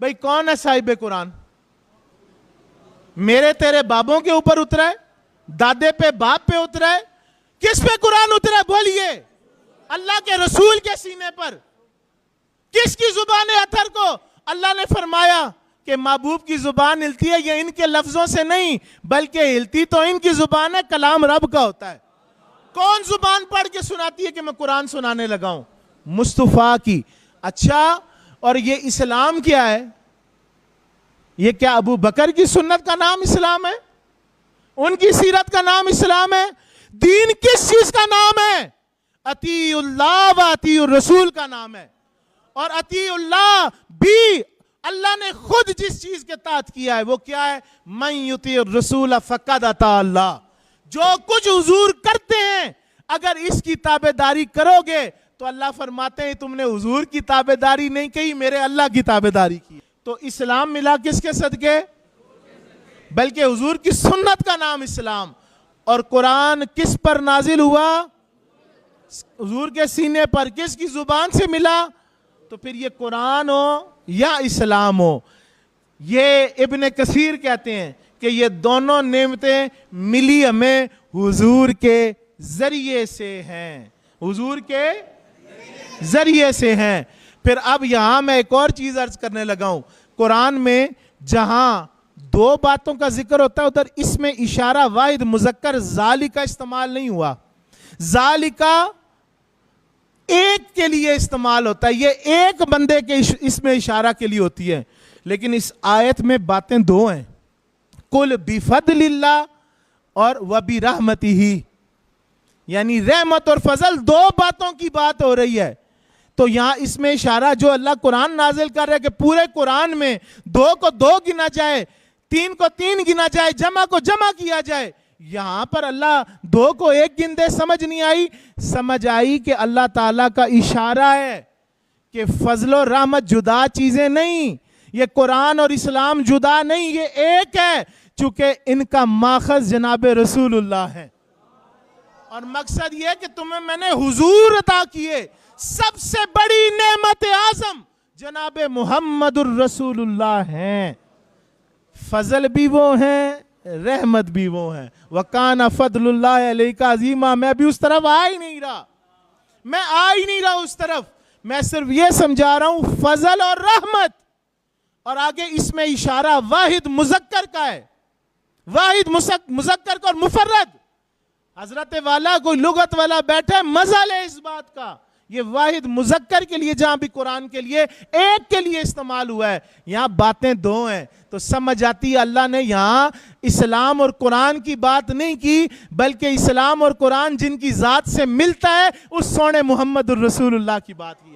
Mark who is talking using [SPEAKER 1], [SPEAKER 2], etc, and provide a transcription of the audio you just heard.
[SPEAKER 1] بھئی کون ہے صاحب قرآن؟ میرے تیرے بابوں کے اوپر اترا ہے؟ دادے پہ باپ پہ اترا ہے؟ کس پہ قرآن اترا ہے بولیے؟ اللہ کے رسول کے سینے پر۔ کس کی زبان اتھر کو اللہ نے فرمایا کہ محبوب کی زبان ہلتی ہے یہ ان کے لفظوں سے نہیں بلکہ ہلتی تو ان کی زبان ہے، کلام رب کا ہوتا ہے۔ کون زبان پڑھ کے سناتی ہے کہ میں قرآن سنانے لگا ہوں؟ مصطفیٰ کی۔ اچھا، اور یہ اسلام کیا ہے؟ یہ کیا ابو بکر کی سنت کا نام اسلام ہے؟ ان کی سیرت کا نام اسلام ہے؟ دین کس چیز کا نام ہے؟ اطیع اللہ و اطیع الرسول کا نام ہے۔ اور اطیع اللہ بھی اللہ نے خود جس چیز کے تحت کیا ہے وہ کیا ہے؟ من یطیع الرسول فقد اطاع اللہ۔ جو کچھ حضور کرتے ہیں اگر اس کی تابعداری کرو گے تو اللہ فرماتے ہیں تم نے حضور کی تابعداری نہیں کی، میرے اللہ کی تابعداری کی۔ تو اسلام ملا کس کے صدقے؟ بلکہ حضور کی سنت کا نام اسلام۔ اور قرآن کس پر نازل ہوا؟ حضور کے سینے پر۔ کس کی زبان سے ملا؟ تو پھر یہ قرآن ہو یا اسلام ہو، یہ ابن کثیر کہتے ہیں کہ یہ دونوں نعمتیں ملی ہمیں حضور کے ذریعے سے ہیں، حضور کے ذریعے سے ہیں۔ پھر اب یہاں میں ایک اور چیز عرض کرنے لگا ہوں، قرآن میں جہاں دو باتوں کا ذکر ہوتا ہے ادھر اس میں اشارہ واحد مذکر ذالکہ استعمال نہیں ہوا۔ ذالکہ ایک کے لیے استعمال ہوتا ہے، یہ ایک بندے کے اس میں اشارہ کے لیے ہوتی ہے، لیکن اس آیت میں باتیں دو ہیں، قل بفضل اللہ اور وبرحمتہ، یعنی رحمت اور فضل دو باتوں کی بات ہو رہی ہے۔ تو یہاں اس میں اشارہ جو اللہ قرآن نازل کر رہا ہے کہ پورے قرآن میں دو کو دو گنا جائے، تین کو تین گنا جائے، جمع کو جمع کیا جائے، یہاں پر اللہ دو کو ایک گن دے، سمجھ نہیں آئی؟ سمجھ آئی کہ اللہ تعالیٰ کا اشارہ ہے کہ فضل و رحمت جدا چیزیں نہیں، یہ قرآن اور اسلام جدا نہیں، یہ ایک ہے، چونکہ ان کا ماخذ جناب رسول اللہ ہے۔ اور مقصد یہ کہ تمہیں میں نے حضور عطا کیے، سب سے بڑی نعمت اعظم جناب محمد الرسول اللہ ہیں، فضل بھی وہ ہیں، رحمت بھی وہ ہیں۔ وَقَانَ فَضْلُ اللَّهِ عَلَيْكَ عَظِيمًا۔ میں بھی اس طرف آ ہی نہیں رہا، اس طرف میں صرف یہ سمجھا رہا ہوں فضل اور رحمت، اور آگے اس میں اشارہ واحد مذکر کا ہے، واحد مذکر کا اور مفرد۔ حضرت والا کوئی لغت والا بیٹھے مزہ لے اس بات کا، یہ واحد مذکر کے لیے جہاں بھی قرآن کے لیے ایک کے لیے استعمال ہوا ہے، یہاں باتیں دو ہیں، تو سمجھ آتی ہے اللہ نے یہاں اسلام اور قرآن کی بات نہیں کی بلکہ اسلام اور قرآن جن کی ذات سے ملتا ہے اس سونے محمد الرسول اللہ کی بات کی ہے۔